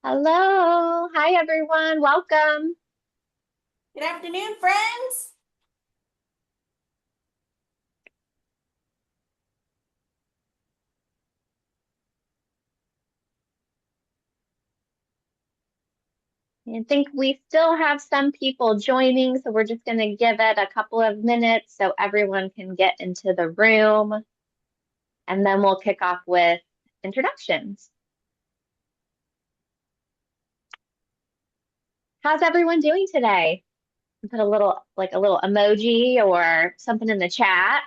Hello. Hi, everyone. Welcome. Good afternoon, friends. I think we still have some people joining, so we're just going to give it a couple of minutes so everyone can get into the room, and then we'll kick off with introductions. How's everyone doing today? Put a little emoji or something in the chat.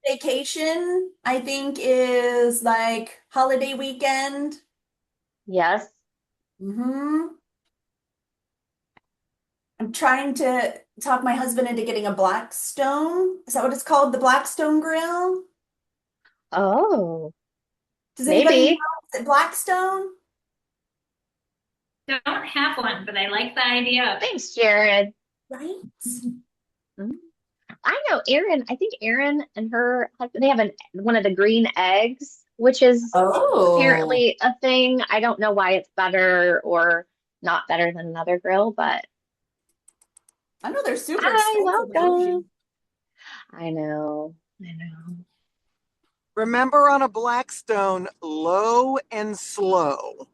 Vacation, I think, is like holiday weekend. Yes. hmm I'm trying to talk my husband into getting a Blackstone. Is that what it's called? The Blackstone Grill? Oh, Does anybody know? maybe. Is it Blackstone? Don't have one, but I like the idea of it. Thanks, Jared. Right? Mhm. I know Erin. I think Erin and her husband, they have one of the green eggs, which is Oh, apparently a thing. I don't know why it's better or not better than another grill, but I know they're super hi, expensive in welcome. Ocean. I know. I know. Remember on a Blackstone, low and slow.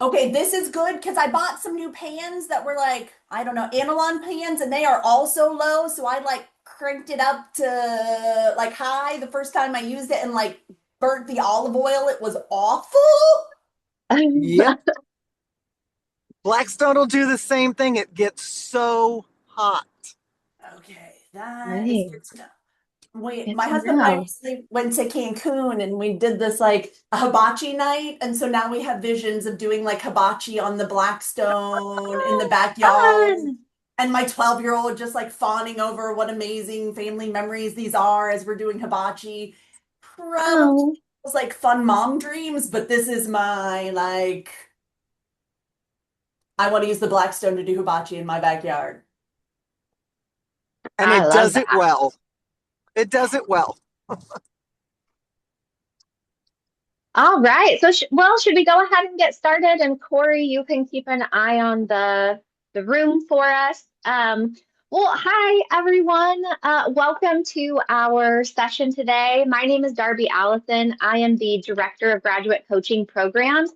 Okay, this is good because I bought some new pans that were like, I don't know, analog pans, and they are also low. So I like cranked it up to like high the first time I used it and like burnt the olive oil. It was awful. Yep. Blackstone will do the same thing. It gets so hot. Okay, that is Right. good to know. Wait, Good my to husband and I know. recently went to Cancun and we did this like a hibachi night. And so now we have visions of doing like hibachi on the Blackstone in the Oh, backyard. fun. And my 12-year-old just like fawning over what amazing family memories these are as we're doing hibachi. Probably Oh, was like fun mom dreams, but this is my like, I want to use the Blackstone to do hibachi in my backyard. And I it love does it that. well. It does it well. All right. So, should we go ahead and get started? And Corey, you can keep an eye on the room for us. Well, hi everyone. Welcome to our session today. My name is Darbe Allison. I am the Director of Graduate Coaching Programs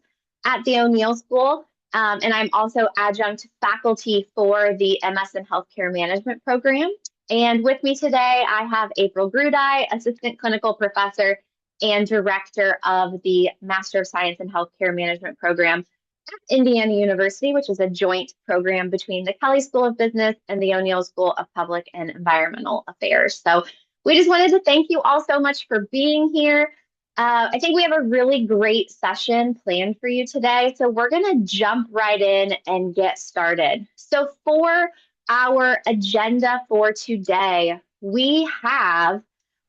at the O'Neill School, and I'm also adjunct faculty for the MS in Healthcare Management program. And with me today, I have April Grudi, Assistant Clinical Professor and director of the Master of Science in Healthcare Management program at Indiana University, which is a joint program between the Kelley School of Business and the O'Neill School of Public and Environmental Affairs. So we just wanted to thank you all so much for being here. I think we have a really great session planned for you today. So we're going to jump right in and get started. So for our agenda for today, we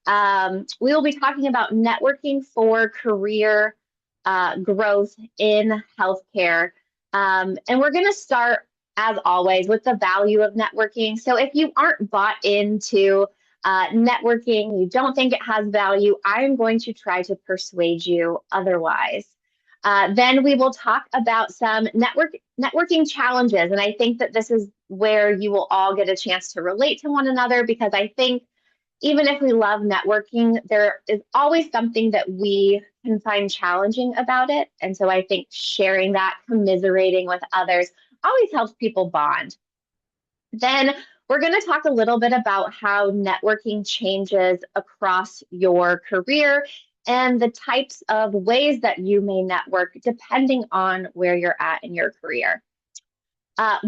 will be talking about networking for career growth in healthcare. And we're going to start, as always, with the value of networking. So if you aren't bought into networking, you don't think it has value, I am going to try to persuade you otherwise. Then we will talk about some networking challenges. And I think that this is where you will all get a chance to relate to one another because I think even if we love networking, there is always something that we can find challenging about it. And so I think sharing that, commiserating with others always helps people bond. Then we're going to talk a little bit about how networking changes across your career and the types of ways that you may network depending on where you're at in your career.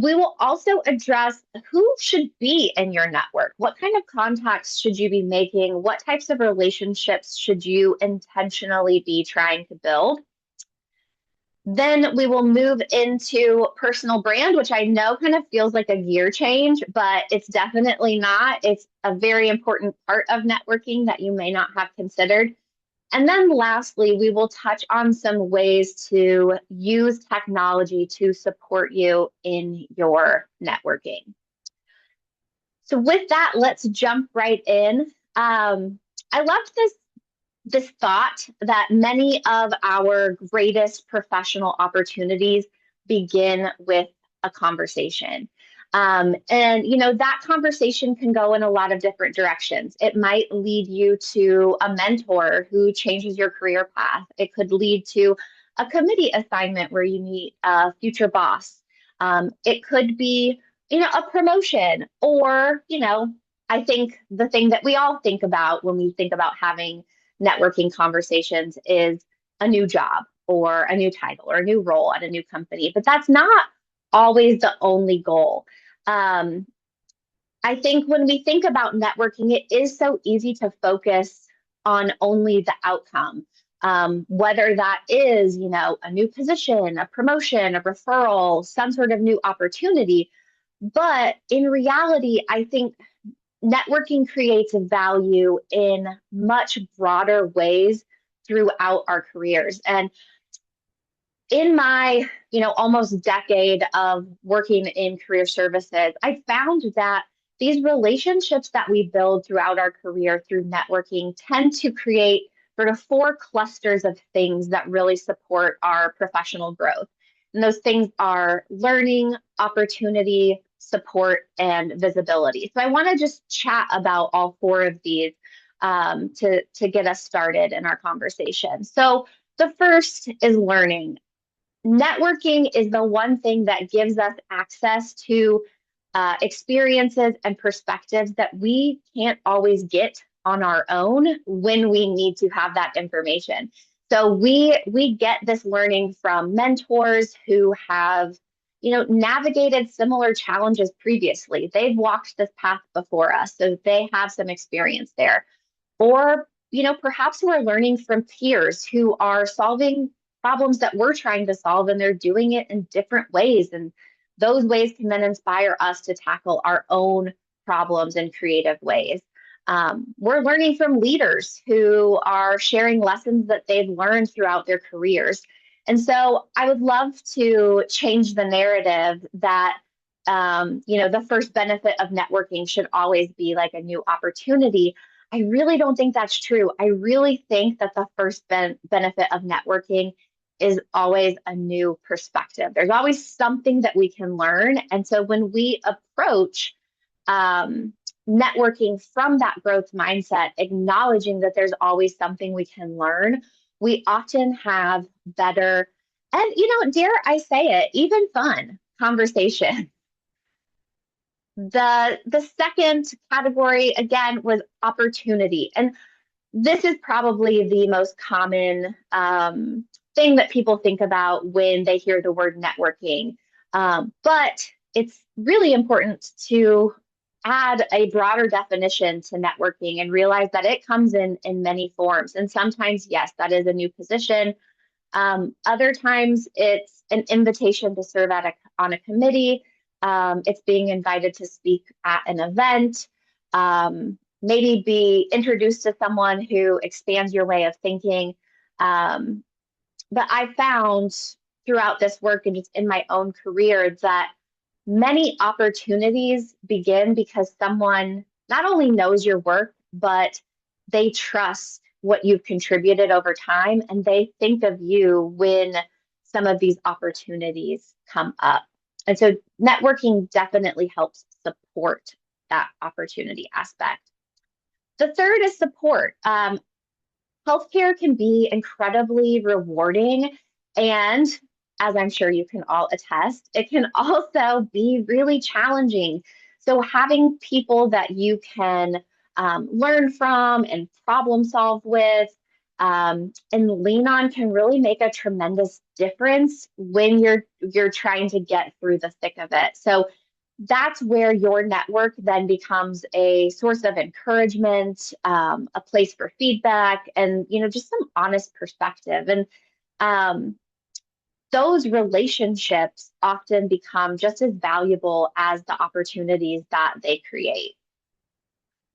We will also address who should be in your network. What kind of contacts should you be making? What types of relationships should you intentionally be trying to build? Then we will move into personal brand, which I know kind of feels like a gear change, but it's definitely not. It's a very important part of networking that you may not have considered. And then lastly, we will touch on some ways to use technology to support you in your networking. So with that, let's jump right in. I loved this thought that many of our greatest professional opportunities begin with a conversation. And that conversation can go in a lot of different directions. It might lead you to a mentor who changes your career path. It could lead to a committee assignment where you meet a future boss. It could be, a promotion, or, I think the thing that we all think about when we think about having networking conversations is a new job or a new title or a new role at a new company. But that's not always the only goal. Um, I think when we think about networking, it is so easy to focus on only the outcome. Whether that is, a new position, a promotion, a referral, some sort of new opportunity. But in reality, I think networking creates value in much broader ways throughout our careers. And in my, almost decade of working in career services, I found that these relationships that we build throughout our career through networking tend to create sort of four clusters of things that really support our professional growth. And those things are learning, opportunity, support, and visibility. So I want to just chat about all four of these to get us started in our conversation. So the first is learning. Networking is the one thing that gives us access to experiences and perspectives that we can't always get on our own when we need to have that information. So we get this learning from mentors who have, navigated similar challenges previously. They've walked this path before us, so they have some experience there. Or, perhaps we're learning from peers who are solving problems that we're trying to solve, and they're doing it in different ways. And those ways can then inspire us to tackle our own problems in creative ways. We're learning from leaders who are sharing lessons that they've learned throughout their careers. And so I would love to change the narrative that, the first benefit of networking should always be like a new opportunity. I really don't think that's true. I really think that the first benefit of networking is always a new perspective. There's always something that we can learn. And so when we approach networking from that growth mindset, acknowledging that there's always something we can learn, we often have better, and, dare I say it, even fun conversation. The second category, again, was opportunity. And this is probably the most common thing that people think about when they hear the word networking. But it's really important to add a broader definition to networking and realize that it comes in many forms. And sometimes, yes, that is a new position. Other times it's an invitation to serve on a committee. It's being invited to speak at an event, maybe be introduced to someone who expands your way of thinking. But I found throughout this work and just in my own career that many opportunities begin because someone not only knows your work, but they trust what you've contributed over time, and they think of you when some of these opportunities come up. And so networking definitely helps support that opportunity aspect. The third is support. Healthcare can be incredibly rewarding, and as I'm sure you can all attest, it can also be really challenging. So having people that you can learn from and problem solve with and lean on can really make a tremendous difference when you're trying to get through the thick of it. So that's where your network then becomes a source of encouragement, a place for feedback, and just some honest perspective. And those relationships often become just as valuable as the opportunities that they create.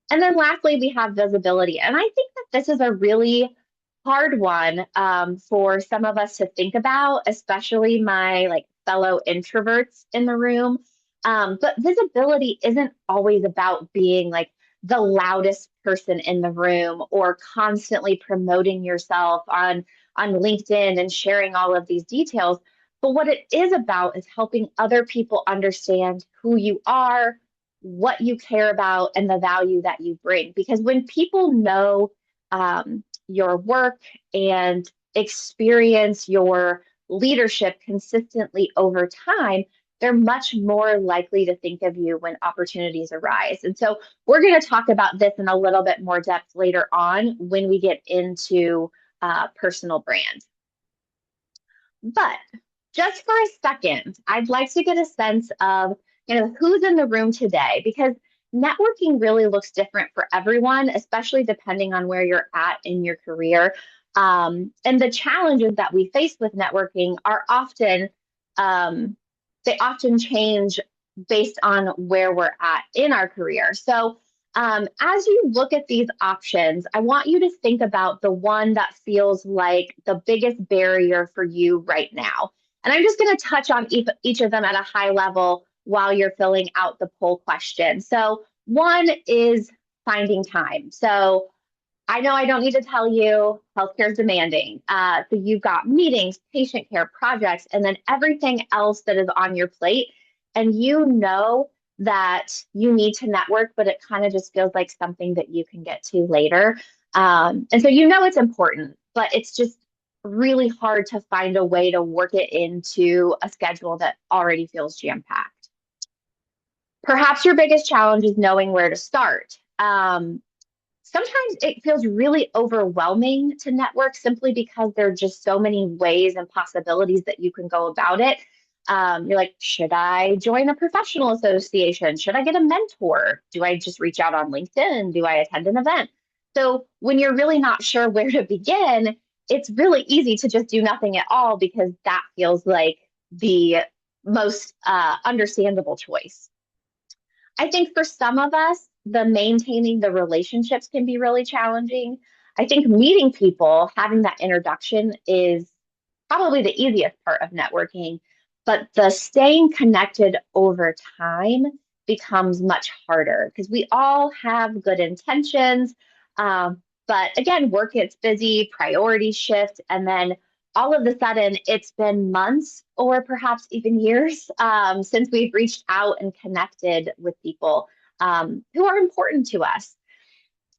And then lastly, we have visibility. And I think that this is a really hard one for some of us to think about, especially my fellow introverts in the room. But visibility isn't always about being the loudest person in the room or constantly promoting yourself on LinkedIn and sharing all of these details. But what it is about is helping other people understand who you are, what you care about, and the value that you bring. Because when people know your work and experience your leadership consistently over time, they're much more likely to think of you when opportunities arise. And so we're going to talk about this in a little bit more depth later on when we get into personal brand. But just for a second, I'd like to get a sense of who's in the room today, because networking really looks different for everyone, especially depending on where you're at in your career. And the challenges that we face with networking are often, they often change based on where we're at in our career. So as you look at these options, I want you to think about the one that feels like the biggest barrier for you right now. And I'm just going to touch on each of them at a high level while you're filling out the poll question. So one is finding time. So I know I don't need to tell you healthcare is demanding. So you've got meetings, patient care, projects, and then everything else that is on your plate. And you know that you need to network, but it kind of just feels like something that you can get to later. And so you know it's important, but it's just really hard to find a way to work it into a schedule that already feels jam-packed. Perhaps your biggest challenge is knowing where to start. Sometimes it feels really overwhelming to network simply because there are just so many ways and possibilities that you can go about it. You're like, should I join a professional association? Should I get a mentor? Do I just reach out on LinkedIn? Do I attend an event? So when you're really not sure where to begin, it's really easy to just do nothing at all because that feels like the most understandable choice. I think for some of us, the maintaining the relationships can be really challenging. I think meeting people, having that introduction is probably the easiest part of networking, but the staying connected over time becomes much harder because we all have good intentions. But again, work gets busy, priorities shift, and then all of a sudden it's been months or perhaps even years since we've reached out and connected with people who are important to us.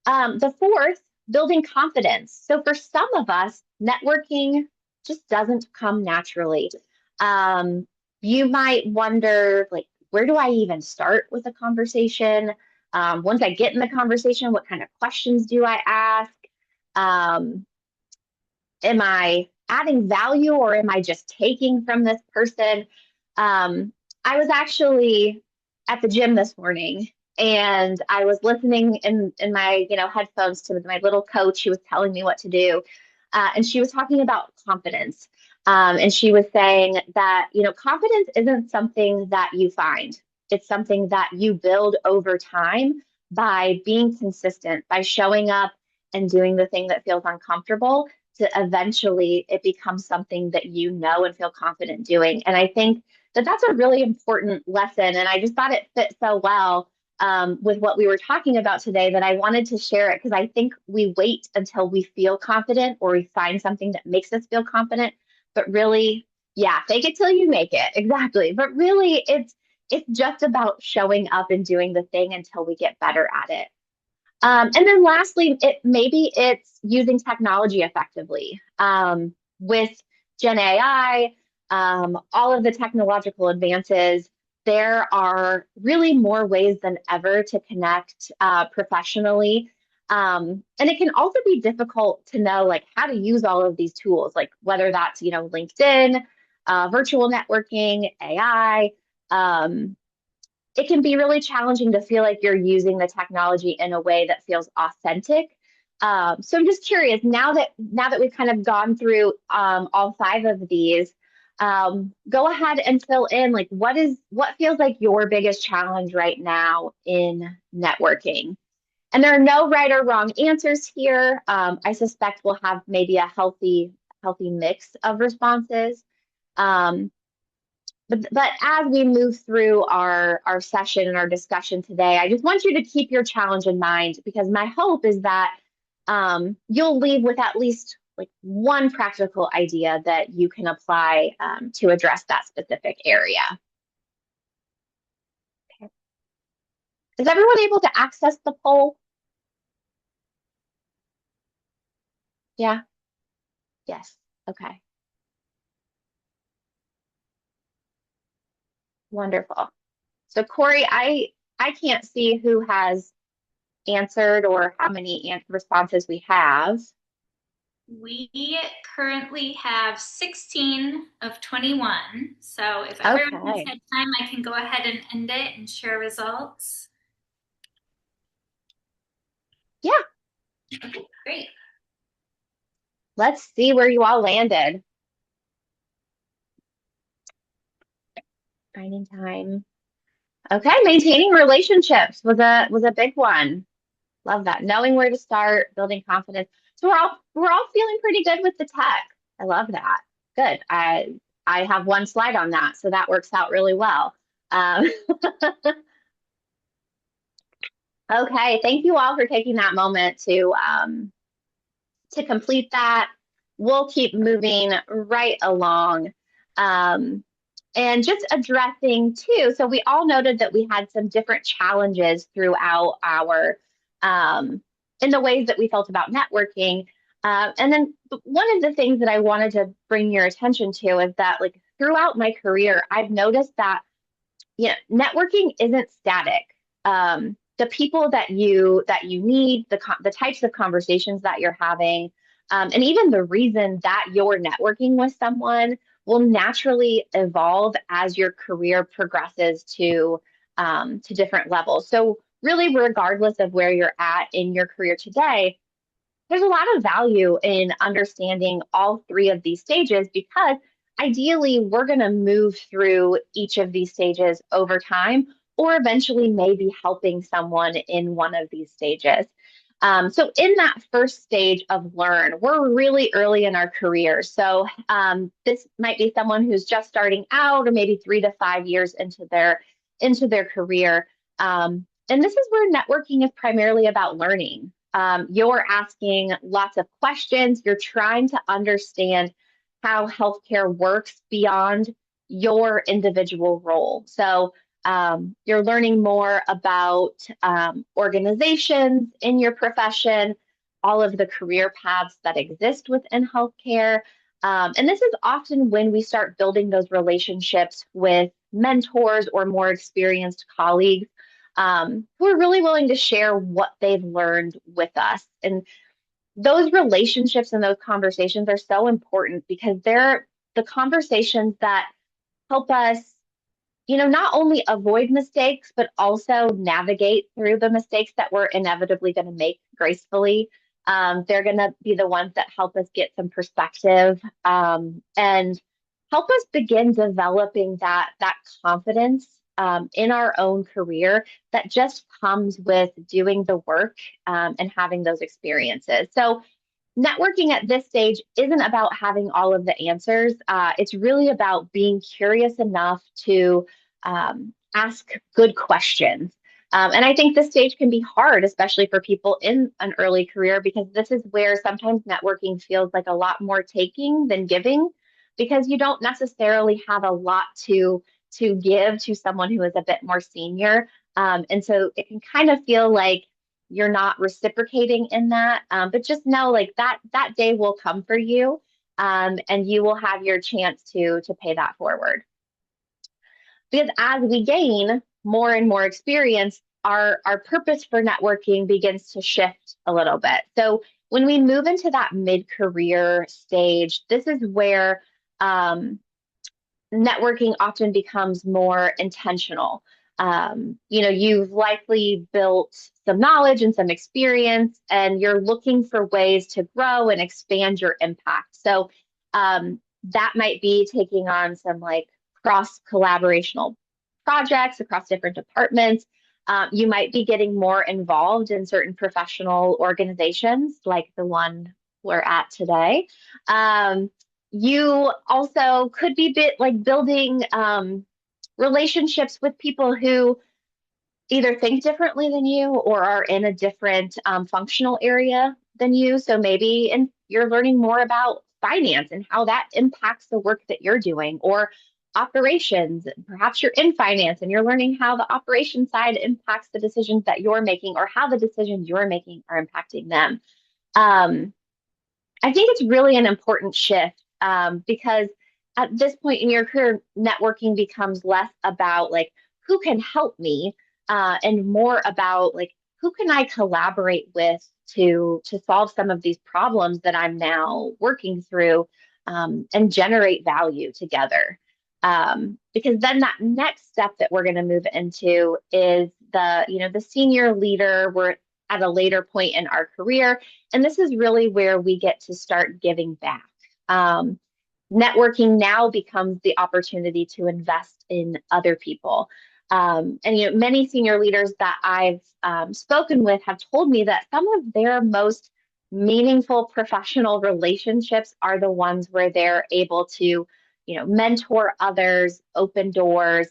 The fourth, building confidence. So for some of us, networking just doesn't come naturally. You might wonder, like, where do I even start with a conversation? Once I get in the conversation, what kind of questions do I ask? Am I adding value or am I just taking from this person? I was actually at the gym this morning and I was listening in my headphones to my little coach who was telling me what to do. And she was talking about confidence. And she was saying that, confidence isn't something that you find. It's something that you build over time by being consistent, by showing up and doing the thing that feels uncomfortable to eventually it becomes something that you know and feel confident doing. And I think that that's a really important lesson. And I just thought it fit so well with what we were talking about today that I wanted to share it because I think we wait until we feel confident or we find something that makes us feel confident. But really, yeah, fake it till you make it. Exactly. But really, it's just about showing up and doing the thing until we get better at it. And then lastly, maybe it's using technology effectively. With Gen AI, all of the technological advances, there are really more ways than ever to connect professionally. And it can also be difficult to know like how to use all of these tools, like whether that's, LinkedIn, virtual networking, AI. It can be really challenging to feel like you're using the technology in a way that feels authentic. So I'm just curious, now that we've kind of gone through all five of these, go ahead and fill in like what feels like your biggest challenge right now in networking. And there are no right or wrong answers here. I suspect we'll have maybe a healthy mix of responses. But as we move through our session and our discussion today, I just want you to keep your challenge in mind, because my hope is that you'll leave with at least like one practical idea that you can apply to address that specific area. Okay. Is everyone able to access the poll? Yeah. Yes. Okay. Wonderful. So Corey, I can't see who has answered or how many responses we have. We currently have 16 of 21. So if everyone has had time, I can go ahead and end it and share results. Yeah. Okay, great. Let's see where you all landed. Finding time. Okay, maintaining relationships was a big one. Love that. Knowing where to start, building confidence. So we're all feeling pretty good with the tech. I love that. Good. I have one slide on that, so that works out really well. Okay, thank you all for taking that moment to complete that. We'll keep moving right along. And just addressing too, so we all noted that we had some different challenges throughout our, in the ways that we felt about networking. And then one of the things that I wanted to bring your attention to is that, like, throughout my career, I've noticed that, networking isn't static. The people that you need, the types of conversations that you're having, and even the reason that you're networking with someone will naturally evolve as your career progresses to different levels. So really, regardless of where you're at in your career today, there's a lot of value in understanding all three of these stages, because ideally we're going to move through each of these stages over time, or eventually maybe helping someone in one of these stages. So in that first stage of learn, we're really early in our career. So this might be someone who's just starting out, or maybe 3 to 5 years into their career. And this is where networking is primarily about learning. You're asking lots of questions. You're trying to understand how healthcare works beyond your individual role. So you're learning more about organizations in your profession, all of the career paths that exist within healthcare. And this is often when we start building those relationships with mentors or more experienced colleagues who are really willing to share what they've learned with us. And those relationships and those conversations are so important, because they're the conversations that help us, not only avoid mistakes, but also navigate through the mistakes that we're inevitably going to make gracefully. They're going to be the ones that help us get some perspective and help us begin developing that confidence in our own career that just comes with doing the work and having those experiences. So networking at this stage isn't about having all of the answers. It's really about being curious enough to ask good questions. And I think this stage can be hard, especially for people in an early career, because this is where sometimes networking feels like a lot more taking than giving, because you don't necessarily have a lot to give to someone who is a bit more senior. And so it can kind of feel like you're not reciprocating in that. But just know, like, that day will come for you, and you will have your chance to pay that forward. Because as we gain more and more experience, our purpose for networking begins to shift a little bit. So when we move into that mid-career stage, this is where networking often becomes more intentional. You've likely built some knowledge and some experience, and you're looking for ways to grow and expand your impact. So that might be taking on some, like, cross collaborational projects across different departments. You might be getting more involved in certain professional organizations, like the one we're at today. You also could be building relationships with people who either think differently than you or are in a different functional area than you. So maybe you're learning more about finance and how that impacts the work that you're doing, or operations. Perhaps you're in finance and you're learning how the operation side impacts the decisions that you're making, or how the decisions you're making are impacting them. I think it's really an important shift because at this point in your career, networking becomes less about like who can help me and more about like who can I collaborate with to solve some of these problems that I'm now working through and generate value together. Because then that next step that we're going to move into is the senior leader. We're at a later point in our career, and this is really where we get to start giving back. Networking now becomes the opportunity to invest in other people. And many senior leaders that I've spoken with have told me that some of their most meaningful professional relationships are the ones where they're able to, mentor others, open doors,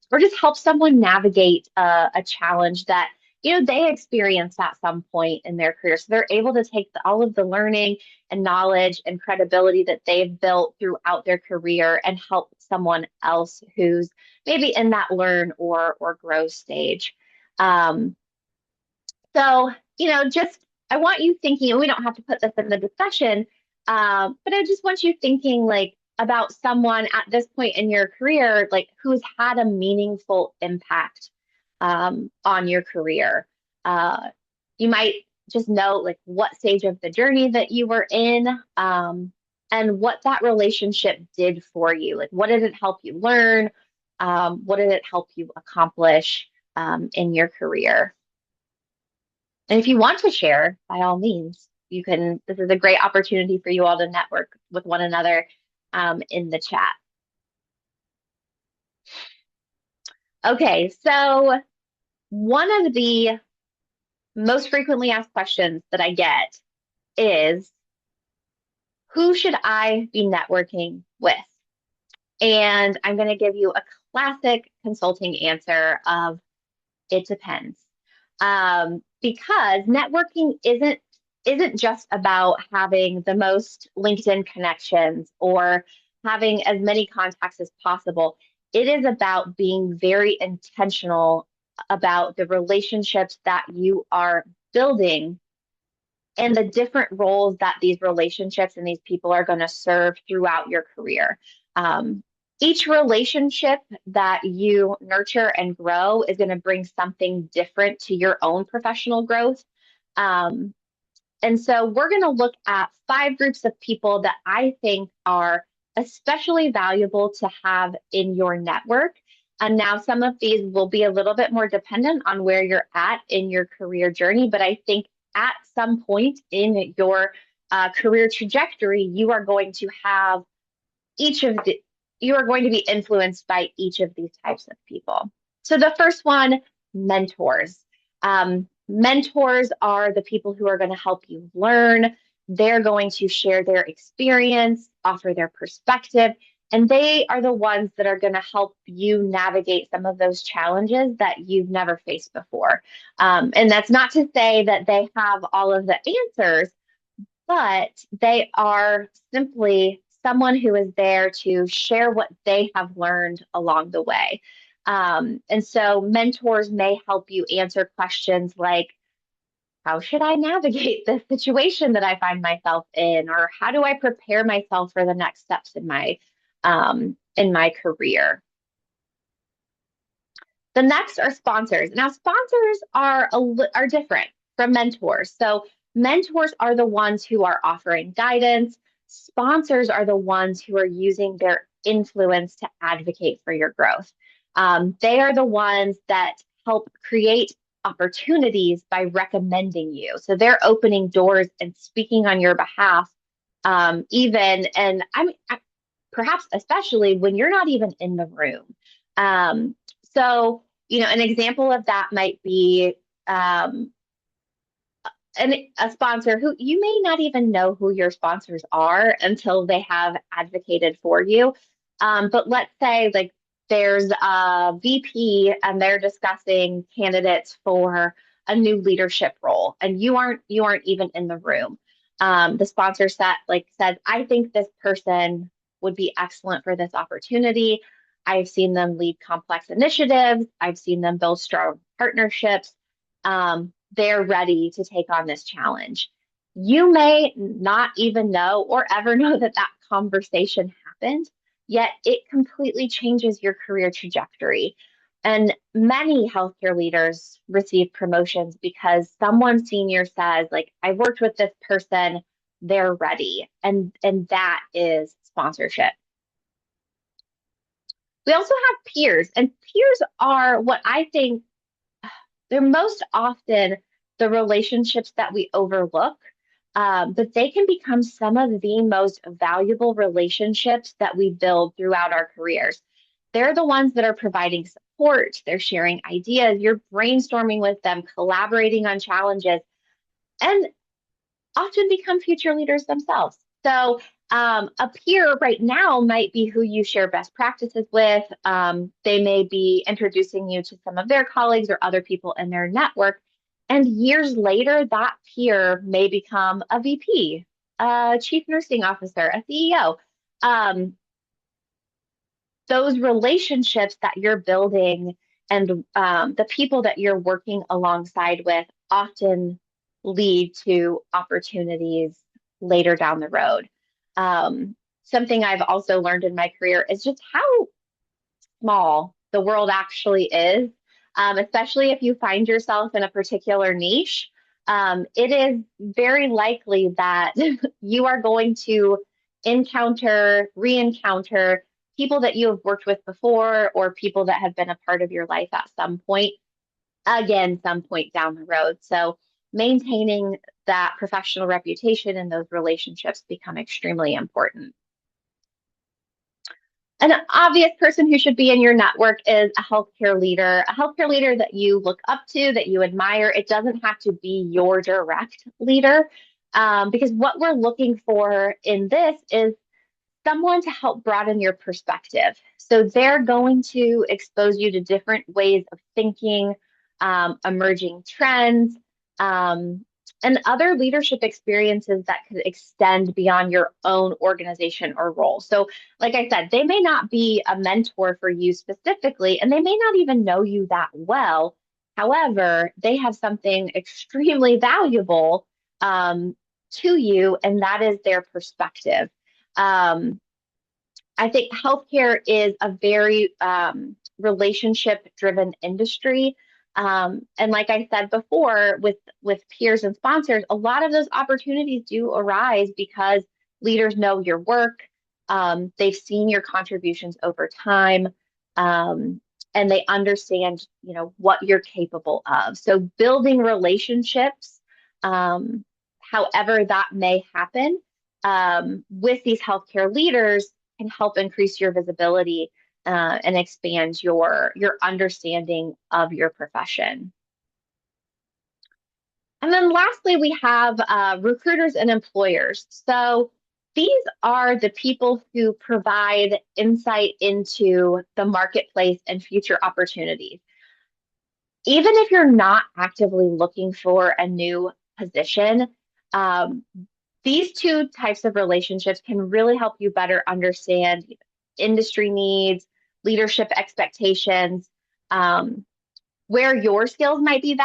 or just help someone navigate a challenge that they experienced at some point in their career. So they're able to take all of the learning and knowledge and credibility that they've built throughout their career and help someone else who's maybe in that learn or grow stage. So, just I want you thinking, and we don't have to put this in the discussion, but I just want you thinking like about someone at this point in your career, like who's had a meaningful impact on your career. You might just know like what stage of the journey that you were in and what that relationship did for you. Like, what did it help you learn? What did it help you accomplish in your career? And if you want to share, by all means, you can. This is a great opportunity for you all to network with one another in the chat. Okay, so one of the most frequently asked questions that I get is, who should I be networking with? And I'm going to give you a classic consulting answer of it depends. Because networking isn't just about having the most LinkedIn connections or having as many contacts as possible. It is about being very intentional about the relationships that you are building and the different roles that these relationships and these people are going to serve throughout your career. Each relationship that you nurture and grow is going to bring something different to your own professional growth. And so we're going to look at 5 groups of people that I think are especially valuable to have in your network. And now some of these will be a little bit more dependent on where you're at in your career journey, but I think at some point in your career trajectory, you are going to have you are going to be influenced by each of these types of people. So the first one, mentors. Mentors are the people who are going to help you learn. They're going to share their experience, offer their perspective, and they are the ones that are going to help you navigate some of those challenges that you've never faced before. And that's not to say that they have all of the answers, but they are simply someone who is there to share what they have learned along the way. And so mentors may help you answer questions like, how should I navigate this situation that I find myself in? Or how do I prepare myself for the next steps in my career? The next are sponsors. Now, sponsors are different from mentors. So mentors are the ones who are offering guidance. Sponsors are the ones who are using their influence to advocate for your growth. They are the ones that help create opportunities by recommending you. So they're opening doors and speaking on your behalf, perhaps especially when you're not even in the room. So, an example of that might be a sponsor who you may not even know who your sponsors are until they have advocated for you. But let's say like there's a VP and they're discussing candidates for a new leadership role, and you aren't even in the room. The sponsor says, I think this person would be excellent for this opportunity. I've seen them lead complex initiatives. I've seen them build strong partnerships. They're ready to take on this challenge. You may not even know or ever know that that conversation happened, yet it completely changes your career trajectory. And many healthcare leaders receive promotions because someone senior says, like, I've worked with this person, they're ready. And that is sponsorship. We also have peers, and peers are what I think they're most often the relationships that we overlook, but they can become some of the most valuable relationships that we build throughout our careers. They're the ones that are providing support, they're sharing ideas, you're brainstorming with them, collaborating on challenges, and often become future leaders themselves. So a peer right now might be who you share best practices with. They may be introducing you to some of their colleagues or other people in their network. And years later, that peer may become a VP, a chief nursing officer, a CEO. Those relationships that you're building and the people that you're working alongside with often lead to opportunities later down the road. Something I've also learned in my career is just how small the world actually is, especially if you find yourself in a particular niche. It is very likely that you are going to re-encounter people that you have worked with before or people that have been a part of your life at some point, again, some point down the road. So maintaining that professional reputation and those relationships become extremely important. An obvious person who should be in your network is a healthcare leader that you look up to, that you admire. It doesn't have to be your direct leader, because what we're looking for in this is someone to help broaden your perspective. So they're going to expose you to different ways of thinking, emerging trends, and other leadership experiences that could extend beyond your own organization or role. So, like I said, they may not be a mentor for you specifically, and they may not even know you that well. However, they have something extremely valuable to you, and that is their perspective. I think healthcare is a very relationship-driven industry. And like I said before, with peers and sponsors, a lot of those opportunities do arise because leaders know your work, they've seen your contributions over time, and they understand, what you're capable of. So building relationships, however that may happen, with these healthcare leaders can help increase your visibility and expand your understanding of your profession. And then lastly, we have recruiters and employers. So these are the people who provide insight into the marketplace and future opportunities. Even if you're not actively looking for a new position, these two types of relationships can really help you better understand industry needs, leadership expectations, where your skills might be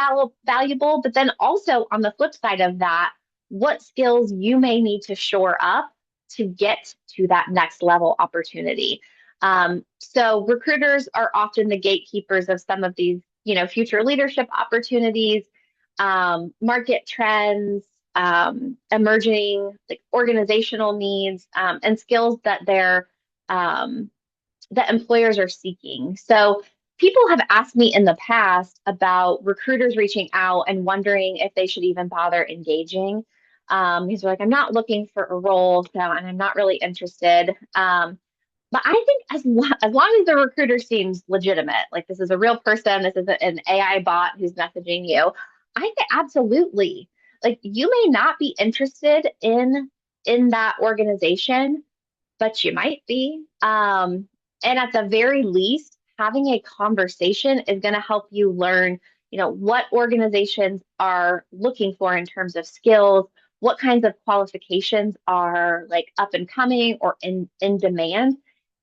valuable, but then also on the flip side of that, what skills you may need to shore up to get to that next level opportunity. So recruiters are often the gatekeepers of some of these, future leadership opportunities, market trends, emerging organizational needs, and skills that that employers are seeking. So people have asked me in the past about recruiters reaching out and wondering if they should even bother engaging. Because they're like, I'm not looking for a role, and I'm not really interested. But I think as long as the recruiter seems legitimate, like this is a real person, this is an AI bot who's messaging you, I think absolutely. Like you may not be interested in that organization, but you might be. And at the very least, having a conversation is going to help you learn, what organizations are looking for in terms of skills, what kinds of qualifications are like up and coming or in demand.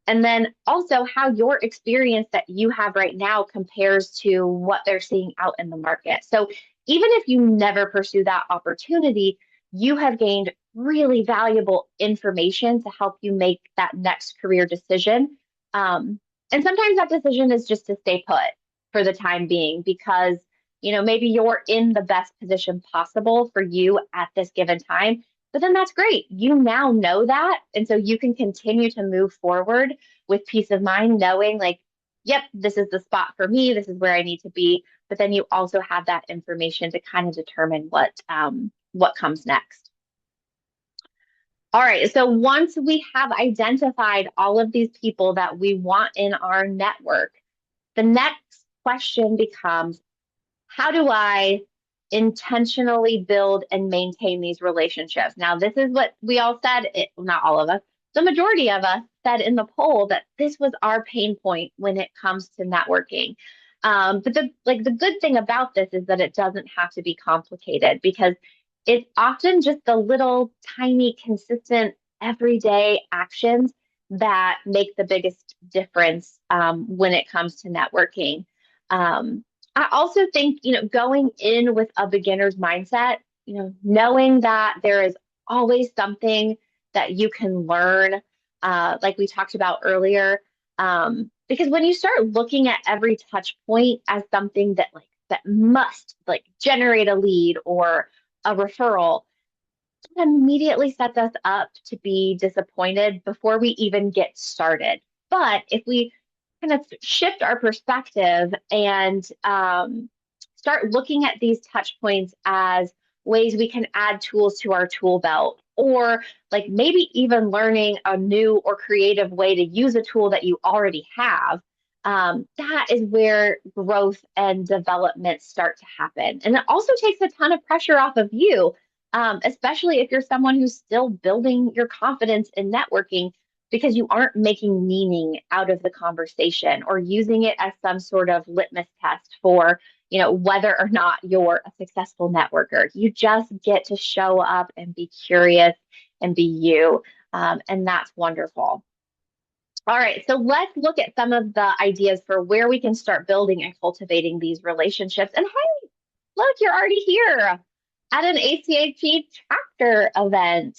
And then also how your experience that you have right now compares to what they're seeing out in the market. So even if you never pursue that opportunity, you have gained really valuable information to help you make that next career decision. And sometimes that decision is just to stay put for the time being because, maybe you're in the best position possible for you at this given time. But then that's great. You now know that. And so you can continue to move forward with peace of mind, knowing like, yep, this is the spot for me. This is where I need to be. But then you also have that information to kind of determine what comes next. All right, so once we have identified all of these people that we want in our network, the next question becomes, how do I intentionally build and maintain these relationships? Now, this is what we all said, not all of us, the majority of us said in the poll that this was our pain point when it comes to networking. But the good thing about this is that it doesn't have to be complicated because it's often just the little tiny, consistent, everyday actions that make the biggest difference when it comes to networking. I also think, going in with a beginner's mindset, knowing that there is always something that you can learn, like we talked about earlier. Because when you start looking at every touch point as something that must generate a lead or a referral, it immediately sets us up to be disappointed before we even get started. But if we kind of shift our perspective and start looking at these touch points as ways we can add tools to our tool belt, or like maybe even learning a new or creative way to use a tool that you already have, that is where growth and development start to happen. And it also takes a ton of pressure off of you, especially if you're someone who's still building your confidence in networking because you aren't making meaning out of the conversation or using it as some sort of litmus test for, whether or not you're a successful networker. You just get to show up and be curious and be you. And that's wonderful. All right, so let's look at some of the ideas for where we can start building and cultivating these relationships. And hey, look, you're already here at an ACHE chapter event.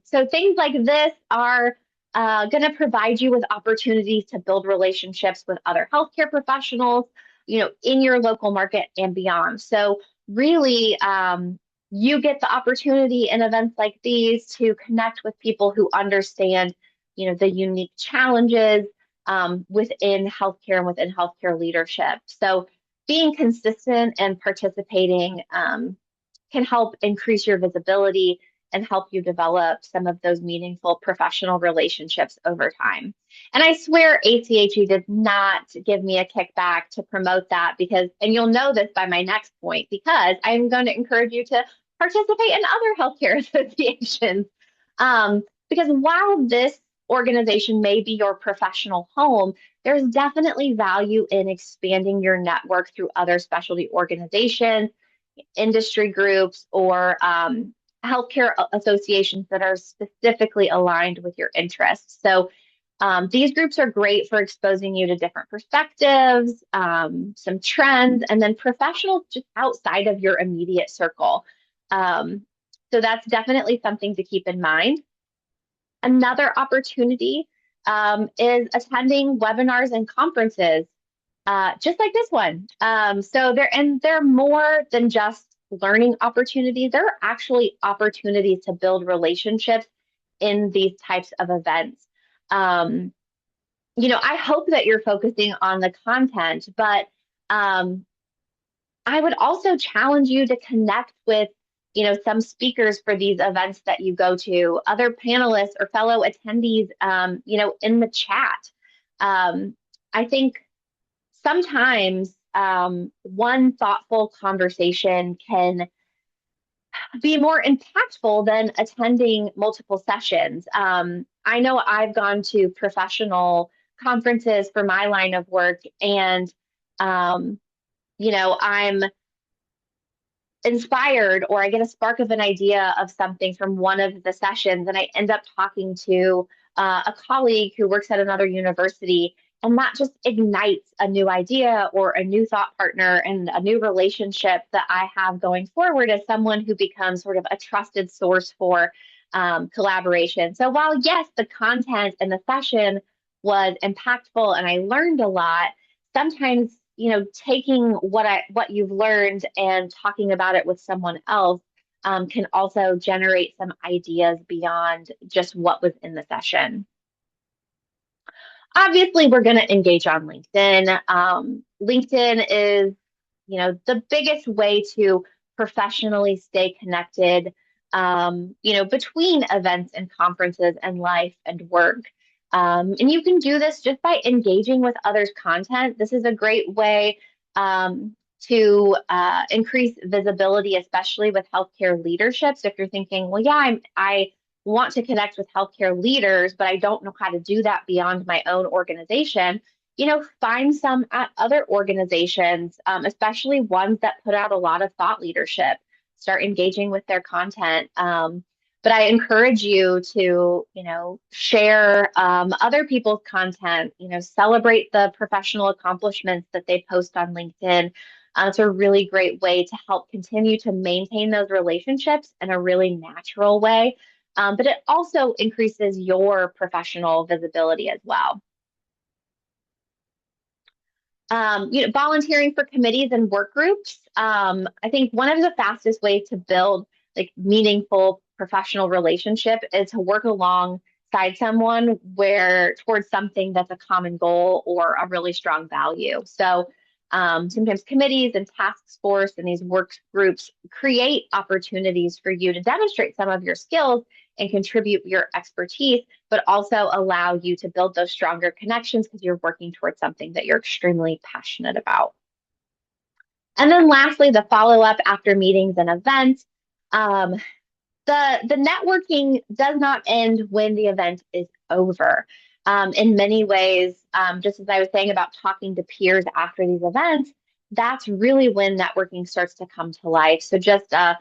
So things like this are going to provide you with opportunities to build relationships with other healthcare professionals, in your local market and beyond. So really, you get the opportunity in events like these to connect with people who understand, the unique challenges within healthcare and within healthcare leadership. So being consistent and participating can help increase your visibility and help you develop some of those meaningful professional relationships over time. And I swear ACHE did not give me a kickback to promote that because, and you'll know this by my next point, because I'm going to encourage you to participate in other healthcare associations. Because while this organization may be your professional home, there's definitely value in expanding your network through other specialty organizations, industry groups, or healthcare associations that are specifically aligned with your interests. So these groups are great for exposing you to different perspectives, some trends, and then professionals just outside of your immediate circle. So that's definitely something to keep in mind. Another opportunity is attending webinars and conferences, just like this one. So they're more than just learning opportunities. There are actually opportunities to build relationships in these types of events. I hope that you're focusing on the content, but I would also challenge you to connect with, some speakers for these events that you go to, other panelists or fellow attendees, in the chat. I think sometimes one thoughtful conversation can be more impactful than attending multiple sessions. I know I've gone to professional conferences for my line of work, and I'm inspired, or I get a spark of an idea of something from one of the sessions, and I end up talking to a colleague who works at another university, and that just ignites a new idea or a new thought partner and a new relationship that I have going forward as someone who becomes sort of a trusted source for collaboration. So while yes, the content and the session was impactful and I learned a lot, sometimes taking what you've learned and talking about it with someone else can also generate some ideas beyond just what was in the session. Obviously, we're going to engage on LinkedIn. LinkedIn is, the biggest way to professionally stay connected, between events and conferences and life and work. And you can do this just by engaging with others' content. This is a great way to increase visibility, especially with healthcare leadership. So if you're thinking, well, yeah, I want to connect with healthcare leaders, but I don't know how to do that beyond my own organization, find some at other organizations, especially ones that put out a lot of thought leadership. Start engaging with their content. But I encourage you to, share other people's content, celebrate the professional accomplishments that they post on LinkedIn. It's a really great way to help continue to maintain those relationships in a really natural way. But it also increases your professional visibility as well. Volunteering for committees and work groups. I think one of the fastest ways to build like meaningful professional relationship is to work alongside someone towards something that's a common goal or a really strong value. So sometimes committees and task force and these work groups create opportunities for you to demonstrate some of your skills and contribute your expertise, but also allow you to build those stronger connections because you're working towards something that you're extremely passionate about. And then lastly, the follow-up after meetings and events. The networking does not end when the event is over. In many ways, just as I was saying about talking to peers after these events, that's really when networking starts to come to life. So just a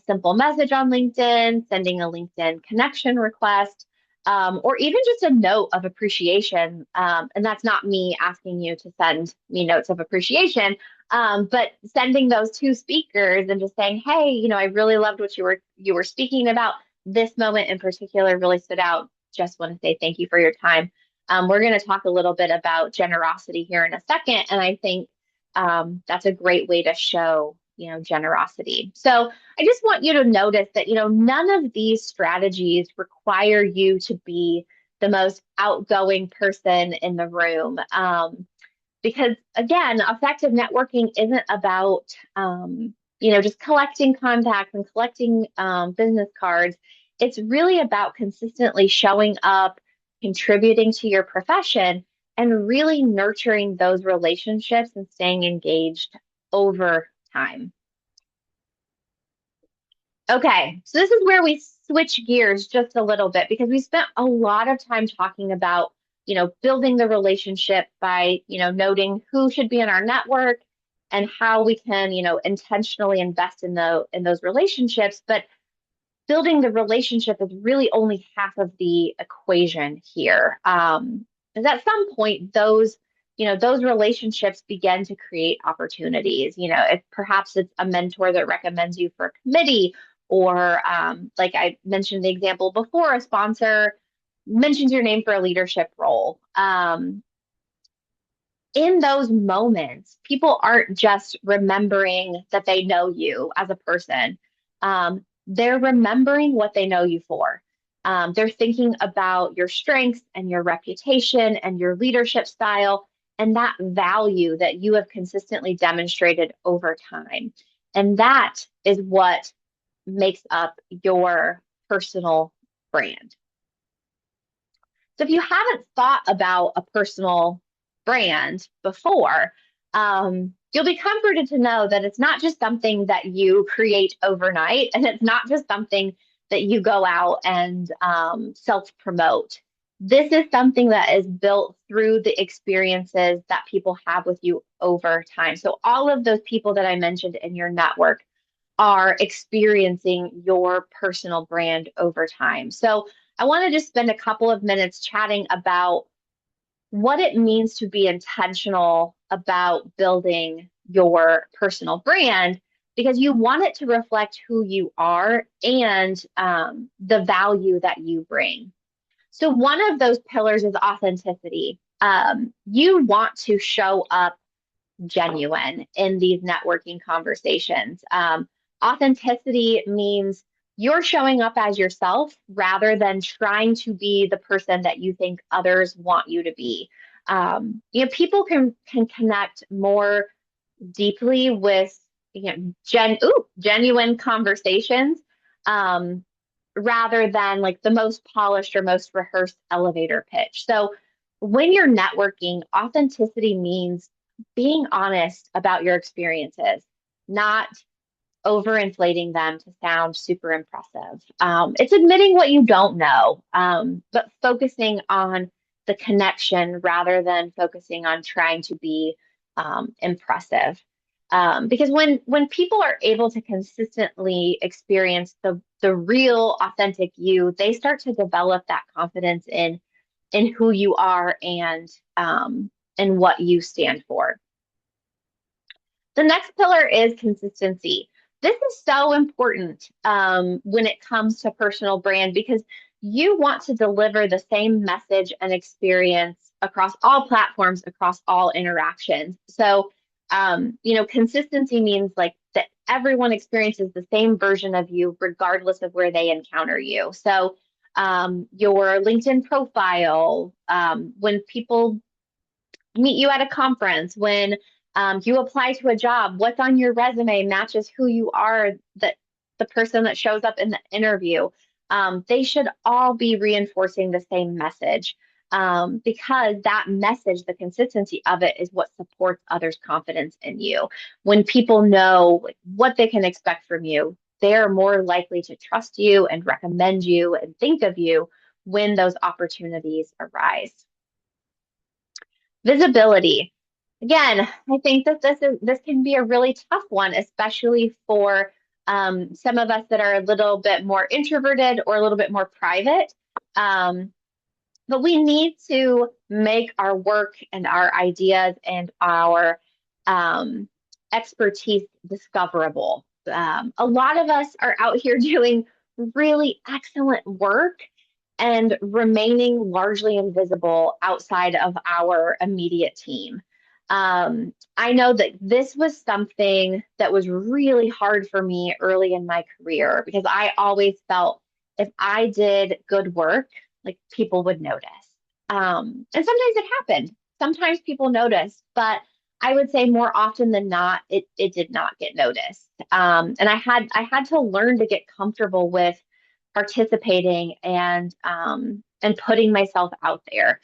simple message on LinkedIn, sending a LinkedIn connection request, or even just a note of appreciation. And that's not me asking you to send me notes of appreciation, but sending those two speakers and just saying, hey, I really loved what you were speaking about. This moment in particular really stood out. Just want to say thank you for your time. We're going to talk a little bit about generosity here in a second, and I think that's a great way to show generosity. So I just want you to notice that none of these strategies require you to be the most outgoing person in the room. Because again, effective networking isn't about, just collecting contacts and collecting business cards. It's really about consistently showing up, contributing to your profession, and really nurturing those relationships and staying engaged over time. Okay, so this is where we switch gears just a little bit because we spent a lot of time talking about building the relationship by, noting who should be in our network and how we can, intentionally invest in those relationships. But building the relationship is really only half of the equation here. Because at some point, those relationships begin to create opportunities. If perhaps it's a mentor that recommends you for a committee, or like I mentioned the example before, a sponsor mentions your name for a leadership role. In those moments, people aren't just remembering that they know you as a person. They're remembering what they know you for. They're thinking about your strengths and your reputation and your leadership style and that value that you have consistently demonstrated over time. And that is what makes up your personal brand. So if you haven't thought about a personal brand before, you'll be comforted to know that it's not just something that you create overnight, and it's not just something that you go out and self-promote. This is something that is built through the experiences that people have with you over time. So all of those people that I mentioned in your network are experiencing your personal brand over time. So I want to just spend a couple of minutes chatting about what it means to be intentional about building your personal brand, because you want it to reflect who you are and the value that you bring. So one of those pillars is authenticity. You want to show up genuine in these networking conversations. Authenticity means you're showing up as yourself rather than trying to be the person that you think others want you to be. People can connect more deeply with genuine conversations, rather than like the most polished or most rehearsed elevator pitch. So when you're networking, authenticity means being honest about your experiences, not overinflating them to sound super impressive. It's admitting what you don't know, but focusing on the connection rather than focusing on trying to be impressive. Because when people are able to consistently experience the real, authentic you, they start to develop that confidence in who you are and what you stand for. The next pillar is consistency. This is so important when it comes to personal brand, because you want to deliver the same message and experience across all platforms, across all interactions. So, consistency means like that everyone experiences the same version of you, regardless of where they encounter you. So, your LinkedIn profile, when people meet you at a conference, when you apply to a job, what's on your resume matches who you are, that the person that shows up in the interview. They should all be reinforcing the same message, because that message, the consistency of it, is what supports others' confidence in you. When people know what they can expect from you, they're more likely to trust you and recommend you and think of you when those opportunities arise. Visibility. Again, I think that this can be a really tough one, especially for some of us that are a little bit more introverted or a little bit more private. But we need to make our work and our ideas and our expertise discoverable. A lot of us are out here doing really excellent work and remaining largely invisible outside of our immediate team. I know that this was something that was really hard for me early in my career, because I always felt if I did good work, like people would notice. And sometimes it happened. Sometimes people noticed, but I would say more often than not, it did not get noticed. And I had to learn to get comfortable with participating and putting myself out there.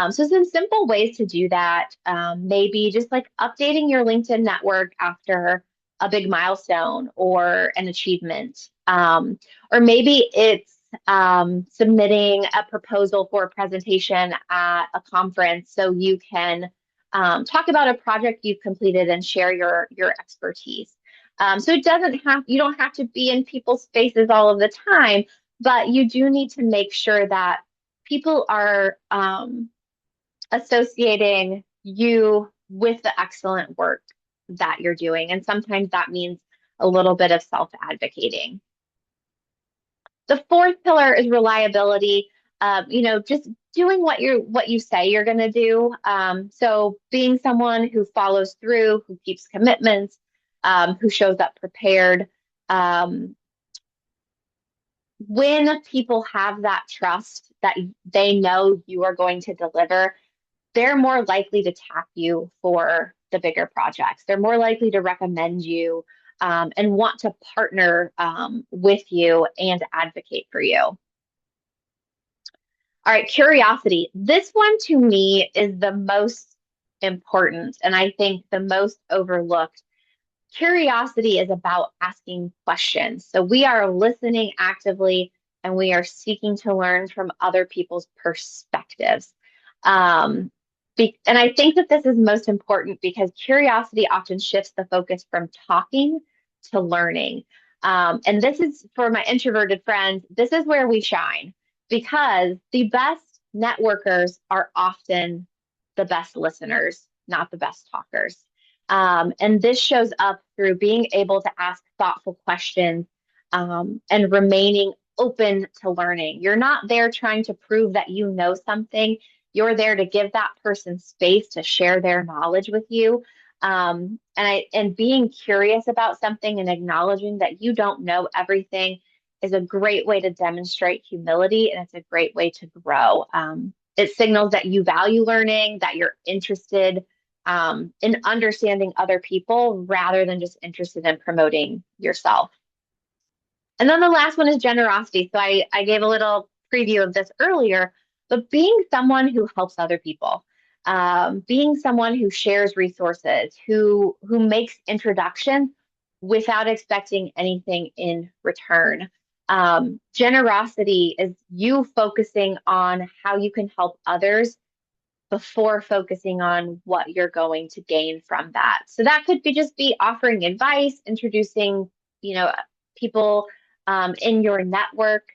So some simple ways to do that, maybe just like updating your LinkedIn network after a big milestone or an achievement, or maybe it's submitting a proposal for a presentation at a conference so you can talk about a project you've completed and share your expertise. So you don't have to be in people's faces all of the time, but you do need to make sure that people are associating you with the excellent work that you're doing. And sometimes that means a little bit of self-advocating. The fourth pillar is reliability. Just doing what you say you're going to do. So being someone who follows through, who keeps commitments, who shows up prepared. When people have that trust that they know you are going to deliver, they're more likely to tap you for the bigger projects. They're more likely to recommend you and want to partner with you and advocate for you. All right, curiosity. This one to me is the most important, and I think the most overlooked. Curiosity is about asking questions. So we are listening actively and we are seeking to learn from other people's perspectives. And I think that this is most important because curiosity often shifts the focus from talking to learning. And this is for my introverted friends, this is where we shine because the best networkers are often the best listeners, not the best talkers. And this shows up through being able to ask thoughtful questions and remaining open to learning. You're not there trying to prove that you know something. You're there to give that person space to share their knowledge with you. And being curious about something and acknowledging that you don't know everything is a great way to demonstrate humility, and it's a great way to grow. It signals that you value learning, that you're interested in understanding other people rather than just interested in promoting yourself. And then the last one is generosity. So I gave a little preview of this earlier, but being someone who helps other people, being someone who shares resources, who makes introductions without expecting anything in return. Generosity is you focusing on how you can help others before focusing on what you're going to gain from that. So that could be offering advice, introducing, people in your network,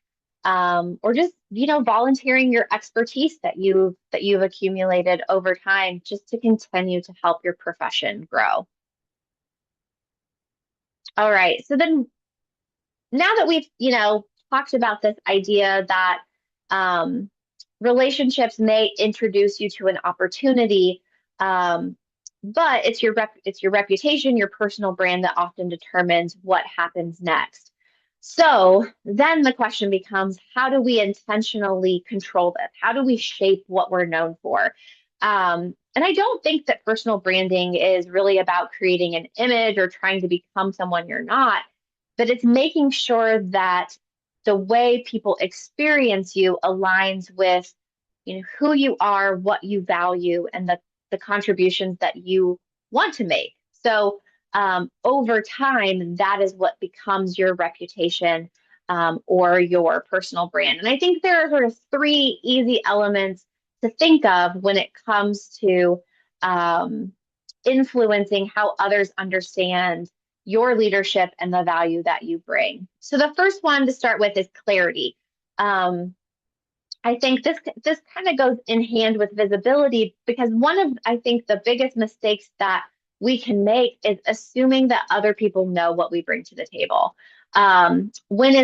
or just, volunteering your expertise that you've accumulated over time just to continue to help your profession grow. All right. So then now that we've, talked about this idea that relationships may introduce you to an opportunity, but it's your reputation, your personal brand that often determines what happens next. So then the question becomes, how do we intentionally control this? How do we shape what we're known for? And I don't think that personal branding is really about creating an image or trying to become someone you're not, but it's making sure that the way people experience you aligns with, who you are, what you value, and the contributions that you want to make. So over time, that is what becomes your reputation or your personal brand. And I think there are sort of three easy elements to think of when it comes to influencing how others understand your leadership and the value that you bring. So the first one to start with is clarity. I think this kind of goes in hand with visibility because one of, I think, the biggest mistakes that we can make is assuming that other people know what we bring to the table. When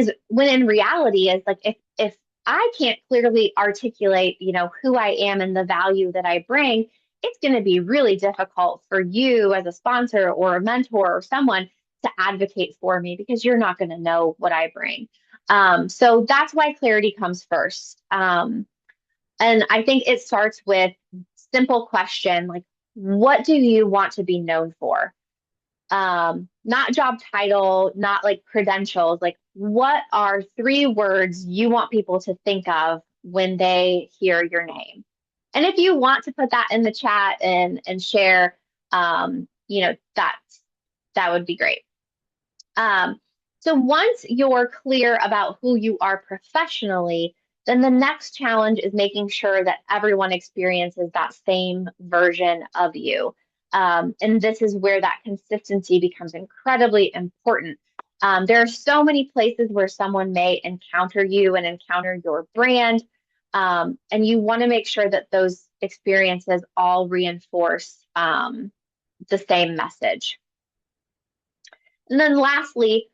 in reality is like if I can't clearly articulate, who I am and the value that I bring, it's going to be really difficult for you as a sponsor or a mentor or someone to advocate for me because you're not going to know what I bring. So that's why clarity comes first. And I think it starts with simple question like, what do you want to be known for? Not job title, not like credentials, like what are three words you want people to think of when they hear your name? And if you want to put that in the chat and share, that would be great. So once you're clear about who you are professionally, then the next challenge is making sure that everyone experiences that same version of you. And this is where that consistency becomes incredibly important. There are so many places where someone may encounter you and encounter your brand. And you want to make sure that those experiences all reinforce the same message. And then lastly,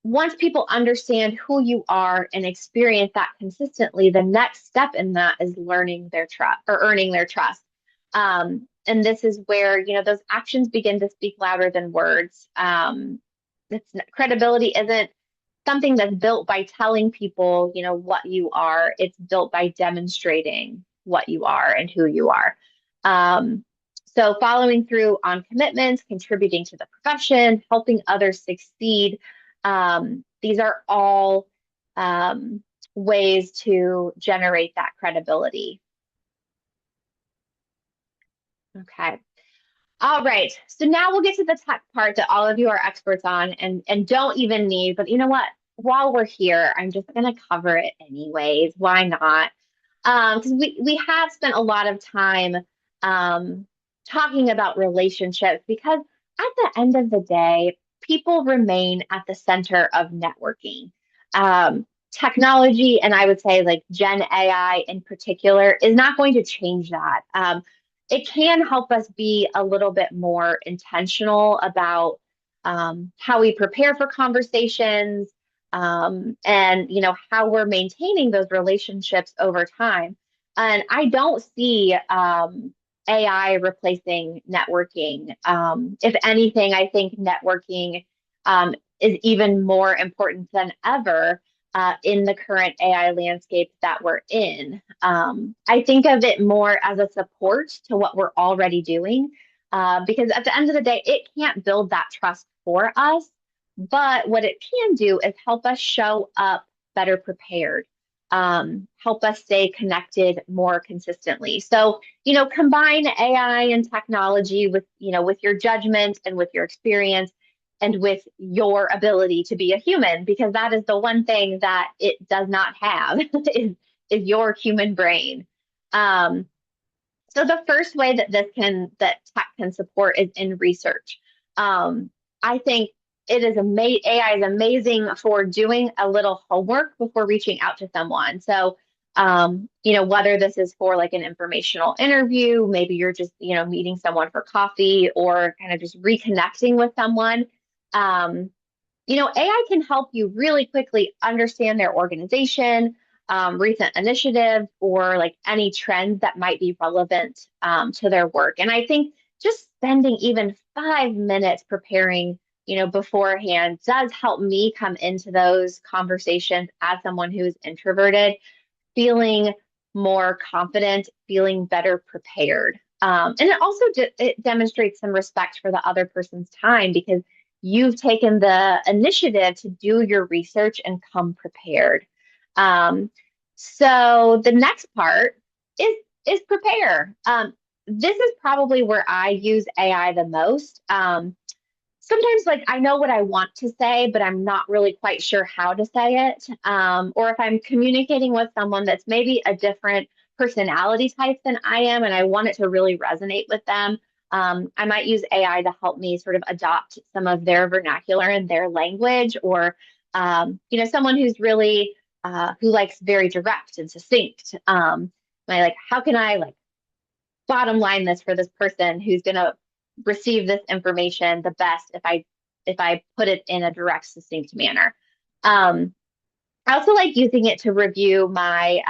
once people understand who you are and experience that consistently, the next step in that is learning their trust or earning their trust. And this is where, those actions begin to speak louder than words. Credibility isn't something that's built by telling people, what you are. It's built by demonstrating what you are and who you are. So following through on commitments, contributing to the profession, helping others succeed, these are all ways to generate that credibility. Okay. All right. So now we'll get to the tech part that all of you are experts on and don't even need, but you know what? while we're here, I'm just going to cover it anyways. Why not? Because we have spent a lot of time um, talking about relationships because at the end of the day, people remain at the center of networking. Technology, and I would say like Gen AI in particular, is not going to change that. It can help us be a little bit more intentional about how we prepare for conversations, and how we're maintaining those relationships over time. And I don't see AI replacing networking. If anything, I think networking is even more important than ever in the current AI landscape that we're in. I think of it more as a support to what we're already doing, because at the end of the day, it can't build that trust for us. But what it can do is help us show up better prepared, help us stay connected more consistently. So, combine AI and technology with your judgment and with your experience and with your ability to be a human, because that is the one thing that it does not have is your human brain. Um, so the first way that tech can support is in research. I think AI is amazing for doing a little homework before reaching out to someone. So, whether this is for like an informational interview, maybe you're just, meeting someone for coffee or kind of just reconnecting with someone. Um, AI can help you really quickly understand their organization, recent initiatives, or like any trends that might be relevant to their work. And I think just spending even 5 minutes preparing, beforehand does help me come into those conversations as someone who is introverted, feeling more confident, feeling better prepared. And it also it demonstrates some respect for the other person's time because you've taken the initiative to do your research and come prepared. Um, so the next part is prepare. This is probably where I use AI the most. Sometimes like I know what I want to say, but I'm not really quite sure how to say it. Or if I'm communicating with someone that's maybe a different personality type than I am, and I want it to really resonate with them, I might use AI to help me sort of adopt some of their vernacular and their language, or someone who's really who likes very direct and succinct. How can I like bottom line this for this person who's going to receive this information the best if I put it in a direct, succinct manner. I also like using it to review my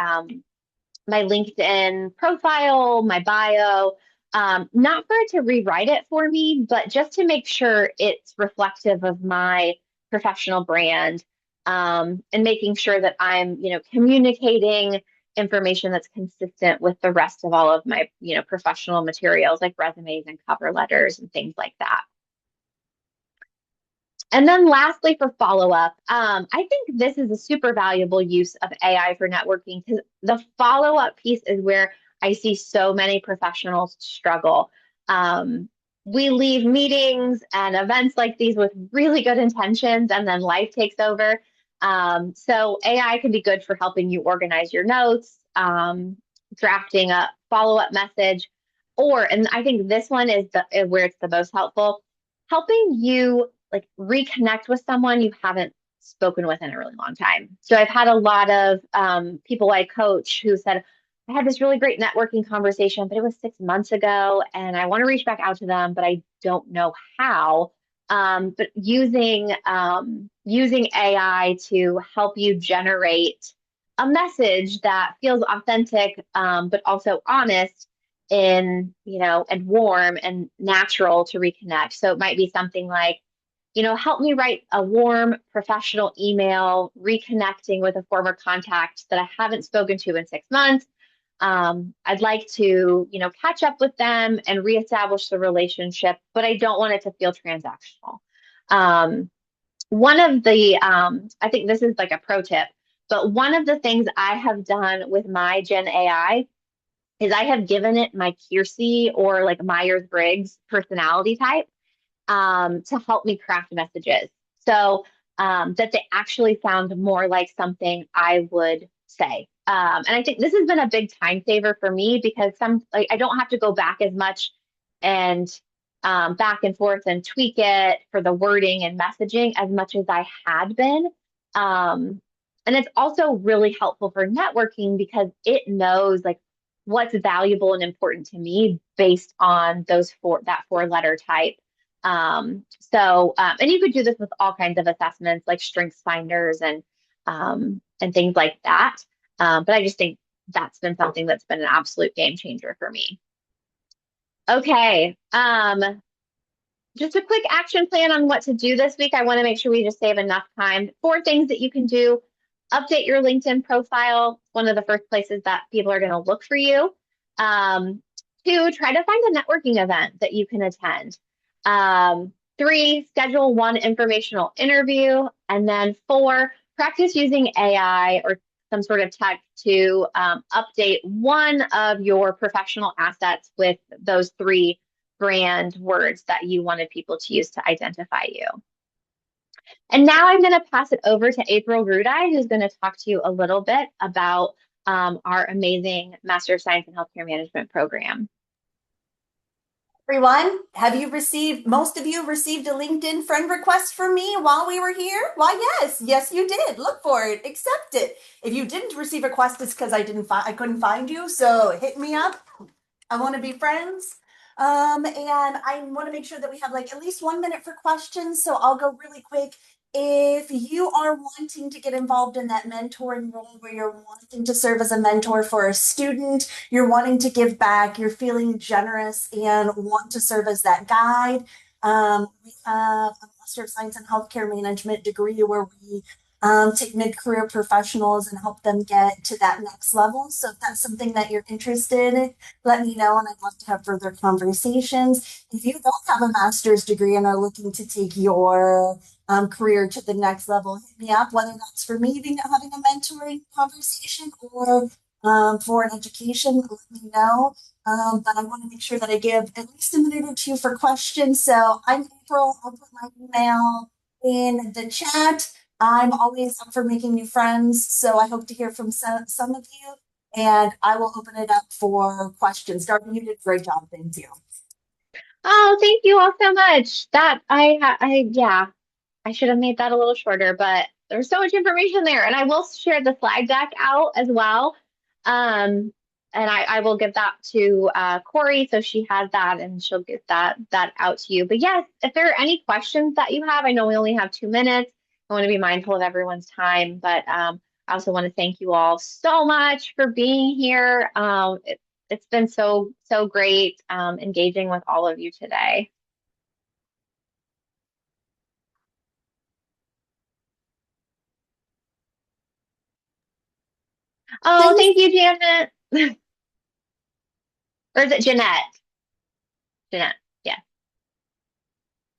LinkedIn profile, my bio, not for it to rewrite it for me, but just to make sure it's reflective of my professional brand, and making sure that I'm, communicating information that's consistent with the rest of all of my, professional materials like resumes and cover letters and things like that. And then lastly, for follow-up, I think this is a super valuable use of AI for networking because the follow-up piece is where I see so many professionals struggle. We leave meetings and events like these with really good intentions, and then life takes over. So AI can be good for helping you organize your notes, drafting a follow-up message, and I think this one is where it's the most helpful, helping you like reconnect with someone you haven't spoken with in a really long time. So I've had a lot of people I coach who said, I had this really great networking conversation, but it was 6 months ago and I want to reach back out to them, but I don't know how. But using AI to help you generate a message that feels authentic, but also honest and warm and natural to reconnect. So it might be something like, help me write a warm professional email, reconnecting with a former contact that I haven't spoken to in 6 months. I'd like to, catch up with them and reestablish the relationship, but I don't want it to feel transactional. One of the, I think this is like a pro tip, but one of the things I have done with my Gen AI is I have given it my Kiersey or like Myers-Briggs personality type, to help me craft messages. So that they actually sound more like something I would say. And I think this has been a big time saver for me because I don't have to go back as much and back and forth and tweak it for the wording and messaging as much as I had been. And it's also really helpful for networking because it knows like what's valuable and important to me based on that 4-letter type. And you could do this with all kinds of assessments like strengths finders and things like that. But I just think that's been something that's been an absolute game changer for me. Okay. Just a quick action plan on what to do this week. I want to make sure we just save enough time. 4 things that you can do. Update your LinkedIn profile. One of the first places that people are going to look for you. 2, try to find a networking event that you can attend. 3, schedule 1 informational interview. And then 4, practice using AI or some sort of tech to update one of your professional assets with those 3 brand words that you wanted people to use to identify you. And now I'm going to pass it over to April Grudi, who's going to talk to you a little bit about our amazing Master of Science in Healthcare Management program. Everyone, most of you received a LinkedIn friend request from me while we were here? Why, yes, you did. Look for it, accept it. If you didn't receive a request, it's because I couldn't find you. So hit me up. I want to be friends. And I want to make sure that we have like at least 1 minute for questions. So I'll go really quick. If you are wanting to get involved in that mentoring role where you're wanting to serve as a mentor for a student, you're wanting to give back, you're feeling generous and want to serve as that guide, we have a Master of Science in Healthcare Management degree where we take mid-career professionals and help them get to that next level. So if that's something that you're interested in, let me know and I'd love to have further conversations. If you don't have a master's degree and are looking to take your career to the next level, hit me up, whether that's for me having a mentoring conversation or for an education, let me know. But I want to make sure that I give at least a minute or 2 for questions. So I'm April. I'll put my email in the chat. I'm always up for making new friends, so I hope to hear from some of you, and I will open it up for questions. Darbe, you did a great job. Thank you. Oh, thank you all so much. I should have made that a little shorter, but there's so much information there, and I will share the slide deck out as well. And I will give that to Corey, so she has that, and she'll get that out to you. But yes, if there are any questions that you have, I know we only have 2 minutes. I want to be mindful of everyone's time, but I also want to thank you all so much for being here. It's been so great engaging with all of you today. Oh, thank you, Janet. Or is it Jeanette? Jeanette, yeah.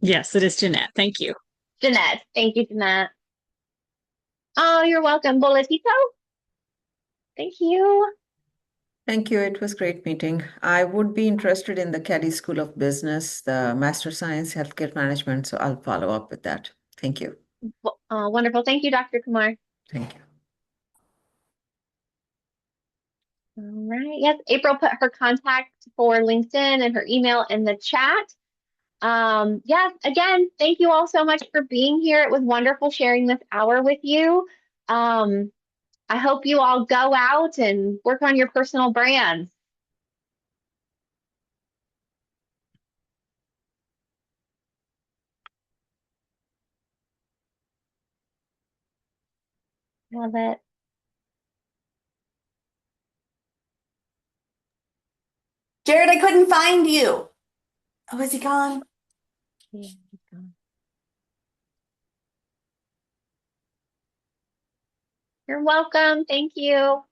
Yes, it is Jeanette. Thank you. Jeanette. Thank you, Jeanette. Oh, you're welcome. Boletito? Thank you. Thank you. It was great meeting. I would be interested in the Caddy School of Business, the Master of Science, Healthcare Management, so I'll follow up with that. Thank you. Wonderful. Thank you, Dr. Kumar. Thank you. All right. Yes, April put her contact for LinkedIn and her email in the chat. Yes, again, thank you all so much for being here. It was wonderful sharing this hour with you. I hope you all go out and work on your personal brands. Love it. Jared, I couldn't find you. Oh, is he gone? Yeah, he's gone. You're welcome. Thank you.